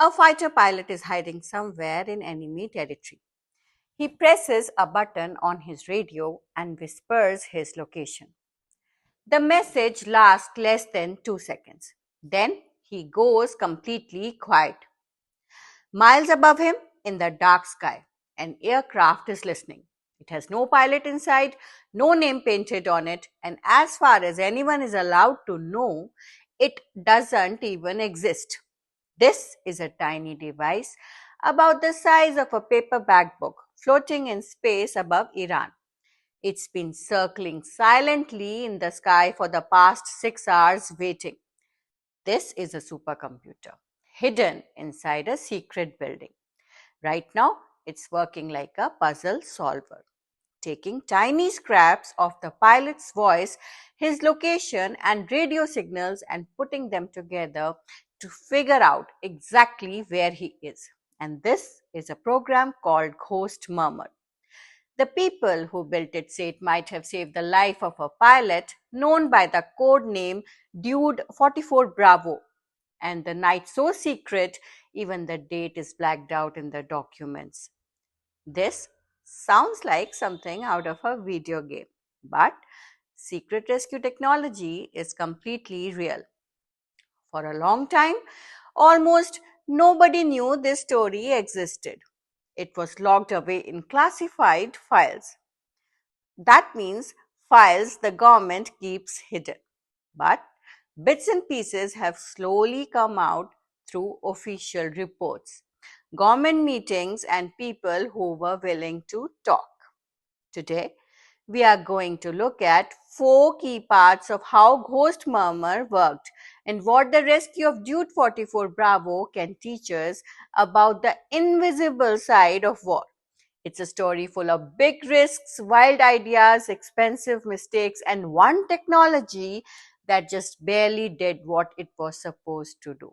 A fighter pilot is hiding somewhere in enemy territory. He presses a button on his radio and whispers his location. The message lasts less than 2 seconds. Then he goes completely quiet. Miles above him, in the dark sky, an aircraft is listening. It has no pilot inside, no name painted on it, and as far as anyone is allowed to know, it doesn't even exist. This is a tiny device about the size of a paperback book floating in space above Iran. It's been circling silently in the sky for the past 6 hours waiting. This is a supercomputer hidden inside a secret building. Right now, it's working like a puzzle solver, taking tiny scraps of the pilot's voice, his location, and radio signals and putting them together to figure out exactly where he is. And this is a program called Ghost Murmur. The people who built it say it might have saved the life of a pilot known by the code name Dude 44 Bravo, and the night so secret even the date is blacked out in the documents. This sounds like something out of a video game, but secret rescue technology is completely real. For a long time, almost nobody knew this story existed. It was locked away in classified files. That means files the government keeps hidden. But bits and pieces have slowly come out through official reports, government meetings, and people who were willing to talk. Today, we are going to look at four key parts of how Ghost Murmur worked and what the rescue of Dude 44 Bravo can teach us about the invisible side of war. It's a story full of big risks, wild ideas, expensive mistakes, and one technology that just barely did what it was supposed to do.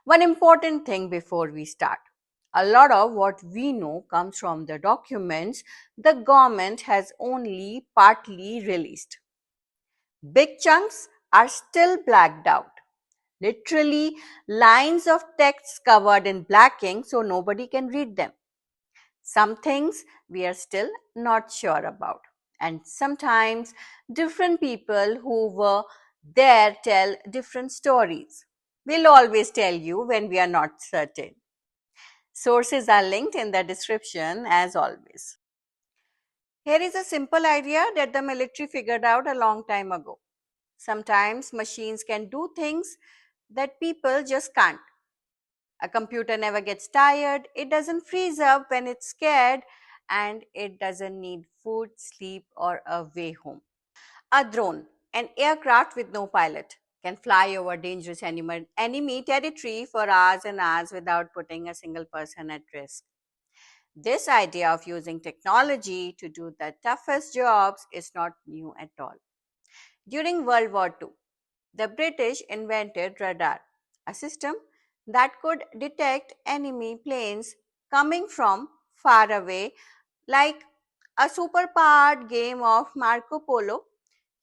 One important thing before we start: a lot of what we know comes from the documents the government has only partly released. Big chunks are still blacked out. Literally, lines of text covered in black ink so nobody can read them. Some things we are still not sure about. And sometimes different people who were there tell different stories. We'll always tell you when we are not certain. Sources are linked in the description as always. Here is a simple idea that the military figured out a long time ago. Sometimes machines can do things that people just can't. A computer never gets tired, it doesn't freeze up when it's scared, and it doesn't need food, sleep, or a way home. A drone, an aircraft with no pilot, can fly over dangerous enemy territory for hours and hours without putting a single person at risk. This idea of using technology to do the toughest jobs is not new at all. During World War II, the British invented radar, a system that could detect enemy planes coming from far away, like a superpowered game of Marco Polo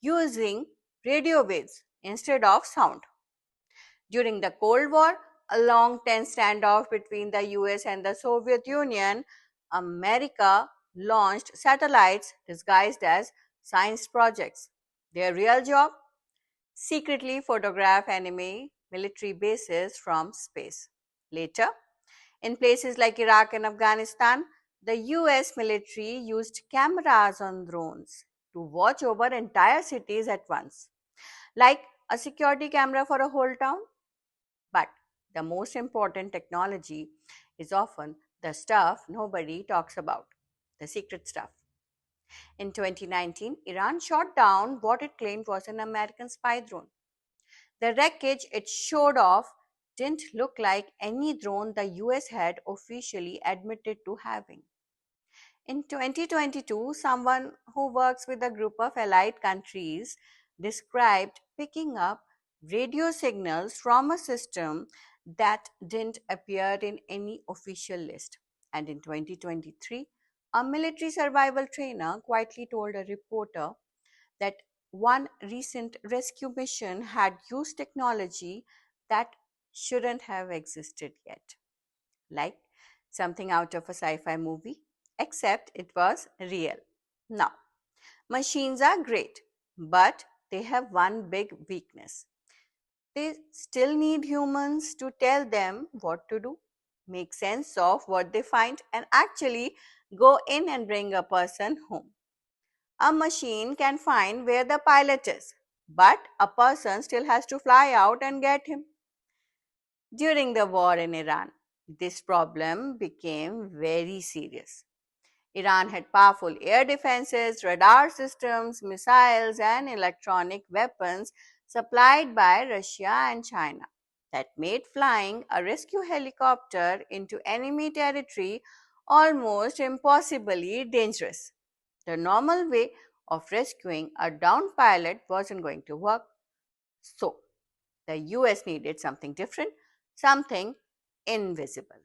using radio waves instead of sound. During the Cold War, a long tense standoff between the US and the Soviet Union, America launched satellites disguised as science projects. Their real job? Secretly photograph enemy military bases from space. Later, in places like Iraq and Afghanistan, the US military used cameras on drones to watch over entire cities at once, like a security camera for a whole town. But the most important technology is often the stuff nobody talks about, the secret stuff. In 2019, Iran shot down what it claimed was an American spy drone. The wreckage it showed off didn't look like any drone the US had officially admitted to having. In 2022, someone who works with a group of allied countries described picking up radio signals from a system that didn't appear in any official list. And in 2023, a military survival trainer quietly told a reporter that one recent rescue mission had used technology that shouldn't have existed yet. Like something out of a sci fi movie, except it was real. Now, machines are great, but they have one big weakness. They still need humans to tell them what to do, make sense of what they find, and actually go in and bring a person home. A machine can find where the pilot is, but a person still has to fly out and get him. During the war in Iran, this problem became very serious. Iran had powerful air defenses, radar systems, missiles, and electronic weapons supplied by Russia and China that made flying a rescue helicopter into enemy territory almost impossibly dangerous. The normal way of rescuing a downed pilot wasn't going to work. So, the US needed something different, something invisible.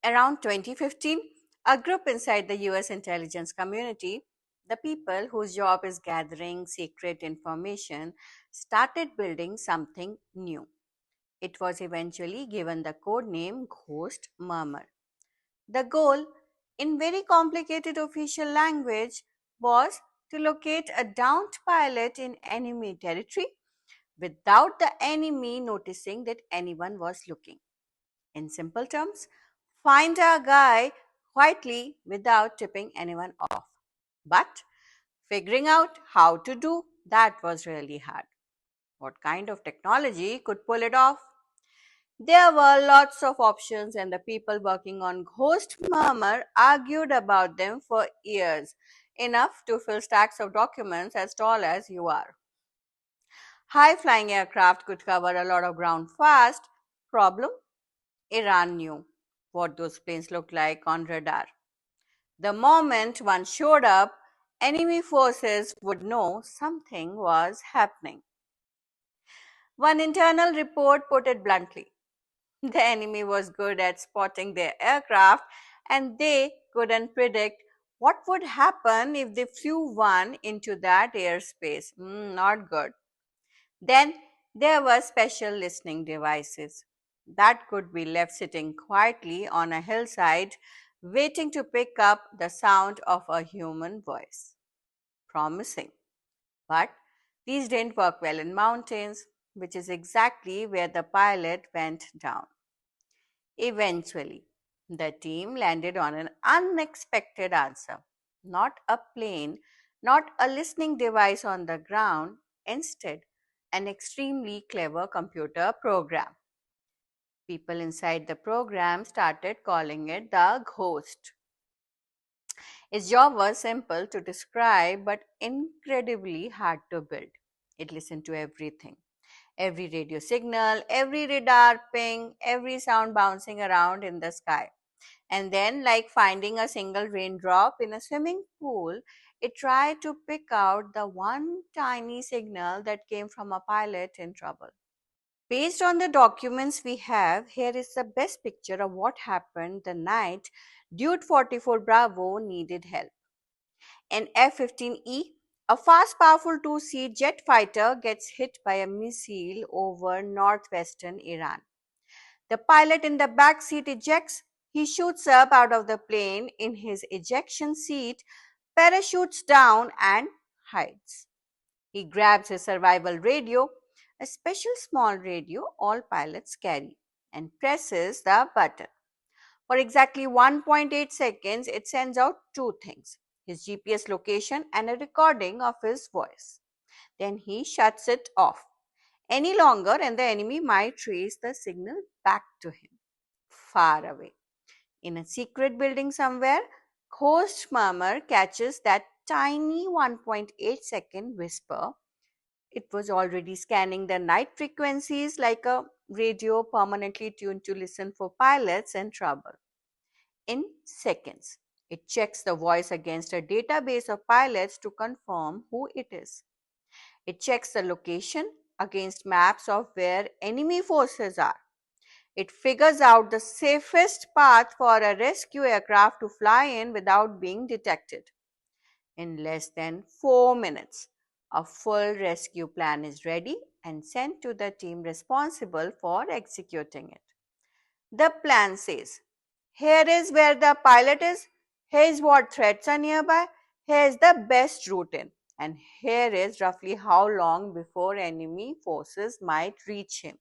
Around 2015, a group inside the US intelligence community, the people whose job is gathering secret information, started building something new. It was eventually given the code name Ghost Murmur. The goal, in very complicated official language, was to locate a downed pilot in enemy territory without the enemy noticing that anyone was looking. In simple terms, find a guy quietly without tipping anyone off. But figuring out how to do that was really hard. What kind of technology could pull it off? There were lots of options, and the people working on Ghost Murmur argued about them for years, enough to fill stacks of documents as tall as you are. High flying aircraft could cover a lot of ground fast. Problem? Iran knew what those planes looked like on radar. The moment one showed up, enemy forces would know something was happening. One internal report put it bluntly: the enemy was good at spotting their aircraft, and they couldn't predict what would happen if they flew one into that airspace. Not good. Then there were special listening devices that could be left sitting quietly on a hillside, waiting to pick up the sound of a human voice. Promising. But these didn't work well in mountains, which is exactly where the pilot went down. Eventually, the team landed on an unexpected answer: not a plane, not a listening device on the ground, instead, an extremely clever computer program. People inside the program started calling it the Ghost. Its job was simple to describe but incredibly hard to build. It listened to everything: every radio signal, every radar ping, every sound bouncing around in the sky. And then, like finding a single raindrop in a swimming pool, it tried to pick out the one tiny signal that came from a pilot in trouble. Based on the documents we have, here is the best picture of what happened the night Dude 44 Bravo needed help. An F-15E, a fast, powerful two-seat jet fighter, gets hit by a missile over northwestern Iran. The pilot in the back seat ejects. He shoots up out of the plane in his ejection seat, parachutes down, and hides. He grabs his survival radio, a special small radio all pilots carry, and presses the button. For exactly 1.8 seconds, it sends out two things: his GPS location and a recording of his voice. Then he shuts it off. Any longer, and the enemy might trace the signal back to him, far away. In a secret building somewhere, Ghost Murmur catches that tiny 1.8-second whisper. It was already scanning the night frequencies like a radio permanently tuned to listen for pilots in trouble. In seconds, it checks the voice against a database of pilots to confirm who it is. It checks the location against maps of where enemy forces are. It figures out the safest path for a rescue aircraft to fly in without being detected. In less than 4 minutes, A full rescue plan is ready and sent to the team responsible for executing it. The plan says, here is where the pilot is, here is what threats are nearby, here is the best route in, and here is roughly how long before enemy forces might reach him.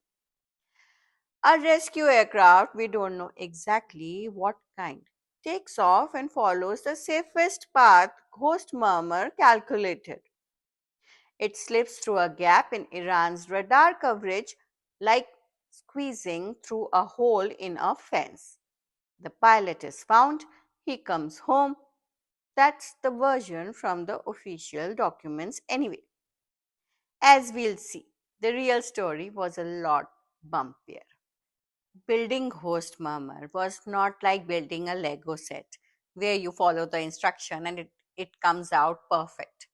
A rescue aircraft, we don't know exactly what kind, takes off and follows the safest path Ghost Murmur calculated. It slips through a gap in Iran's radar coverage like squeezing through a hole in a fence. The pilot is found, he comes home. That's the version from the official documents anyway. As we'll see, the real story was a lot bumpier. Building Host Murmur was not like building a Lego set where you follow the instruction and it comes out perfect.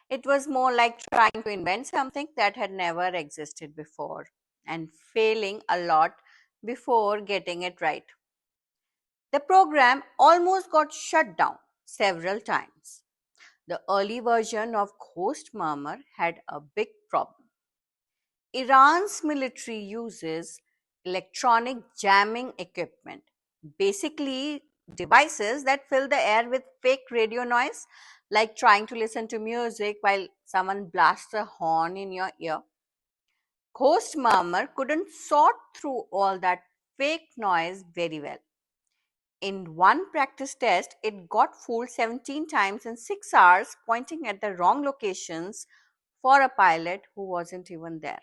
It was more like trying to invent something that had never existed before and failing a lot before getting it right. The program almost got shut down several times. The early version of Ghost Murmur had a big problem. Iran's military uses electronic jamming equipment, basically devices that fill the air with fake radio noise, like trying to listen to music while someone blasts a horn in your ear. Ghost Murmur couldn't sort through all that fake noise very well. In one practice test, it got fooled 17 times in 6 hours, pointing at the wrong locations for a pilot who wasn't even there.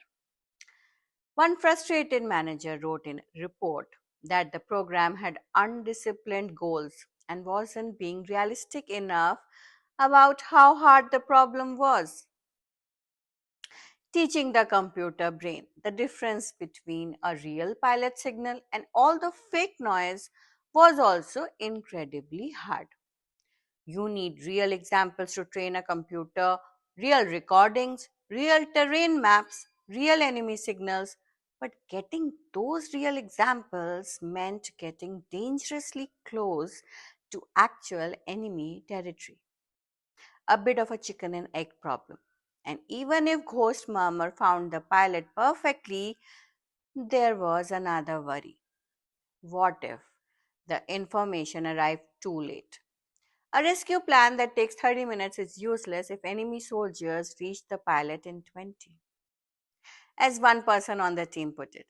One frustrated manager wrote in a report that the program had undisciplined goals and wasn't being realistic enough about how hard the problem was. Teaching the computer brain the difference between a real pilot signal and all the fake noise was also incredibly hard. You need real examples to train a computer, real recordings, real terrain maps, real enemy signals. But getting those real examples meant getting dangerously close to actual enemy territory. A bit of a chicken and egg problem. And even if Ghost Murmur found the pilot perfectly, there was another worry. What if the information arrived too late? A rescue plan that takes 30 minutes is useless if enemy soldiers reach the pilot in 20. As one person on the team put it,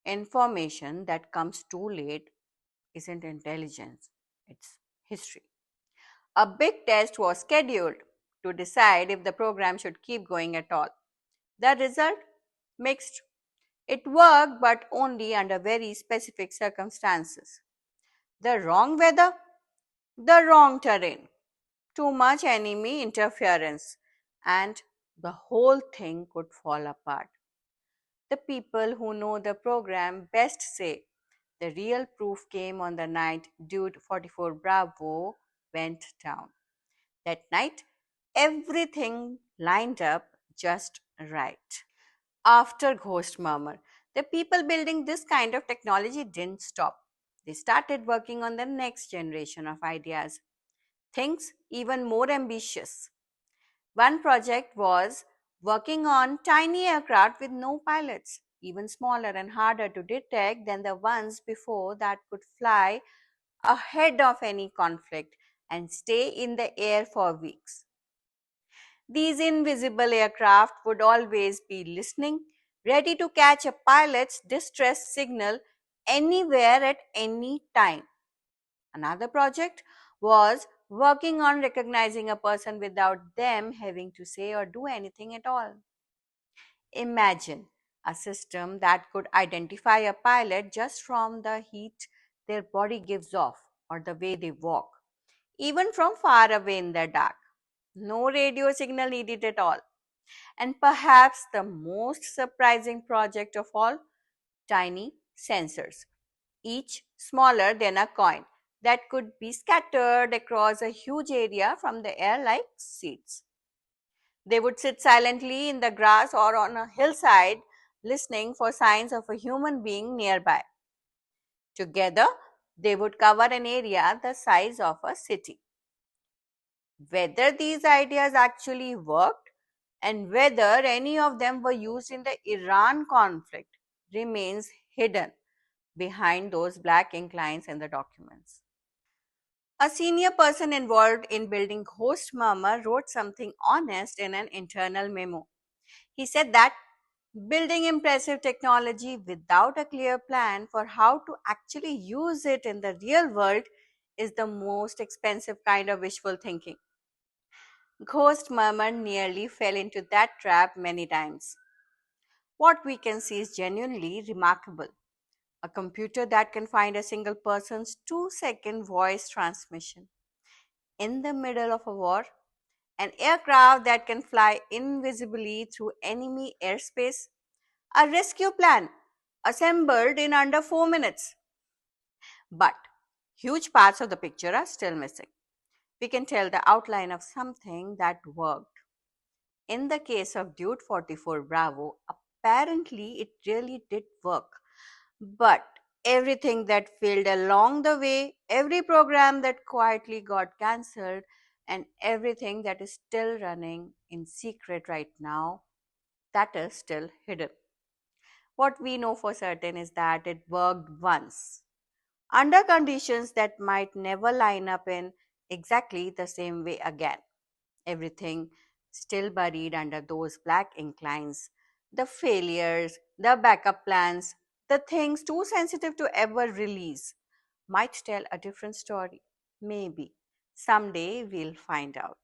information that comes too late isn't intelligence, it's history. A big test was scheduled to decide if the program should keep going at all. The result? Mixed. It worked, but only under very specific circumstances. The wrong weather, the wrong terrain, too much enemy interference, and the whole thing could fall apart. The people who know the program best say the real proof came on the night Dude 44 Bravo went down. That night, everything lined up just right. After Ghost Murmur, the people building this kind of technology didn't stop. They started working on the next generation of ideas, things even more ambitious. One project was working on tiny aircraft with no pilots, even smaller and harder to detect than the ones before that could fly ahead of any conflict and stay in the air for weeks. These invisible aircraft would always be listening, ready to catch a pilot's distress signal anywhere at any time. Another project was working on recognizing a person without them having to say or do anything at all. Imagine a system that could identify a pilot just from the heat their body gives off or the way they walk, even from far away in the dark. No radio signal needed at all. And perhaps the most surprising project of all, tiny sensors, each smaller than a coin, that could be scattered across a huge area from the air like seeds. They would sit silently in the grass or on a hillside, listening for signs of a human being nearby. Together, they would cover an area the size of a city. Whether these ideas actually worked and whether any of them were used in the Iran conflict remains hidden behind those black ink lines in the documents. A senior person involved in building Host Murmur wrote something honest in an internal memo. He said that building impressive technology without a clear plan for how to actually use it in the real world is the most expensive kind of wishful thinking. Ghost Murmur nearly fell into that trap many times. What we can see is genuinely remarkable. A computer that can find a single person's 2-second voice transmission in the middle of a war, an aircraft that can fly invisibly through enemy airspace, a rescue plan assembled in under 4 minutes. But huge parts of the picture are still missing. We can tell the outline of something that worked. In the case of Dude 44 Bravo, apparently it really did work. But everything that failed along the way, every program that quietly got cancelled, and everything that is still running in secret right now, that is still hidden. What we know for certain is that it worked once, under conditions that might never line up in exactly the same way again. Everything still buried under those black ink lines. The failures, the backup plans, the things too sensitive to ever release might tell a different story. Maybe. Someday we'll find out.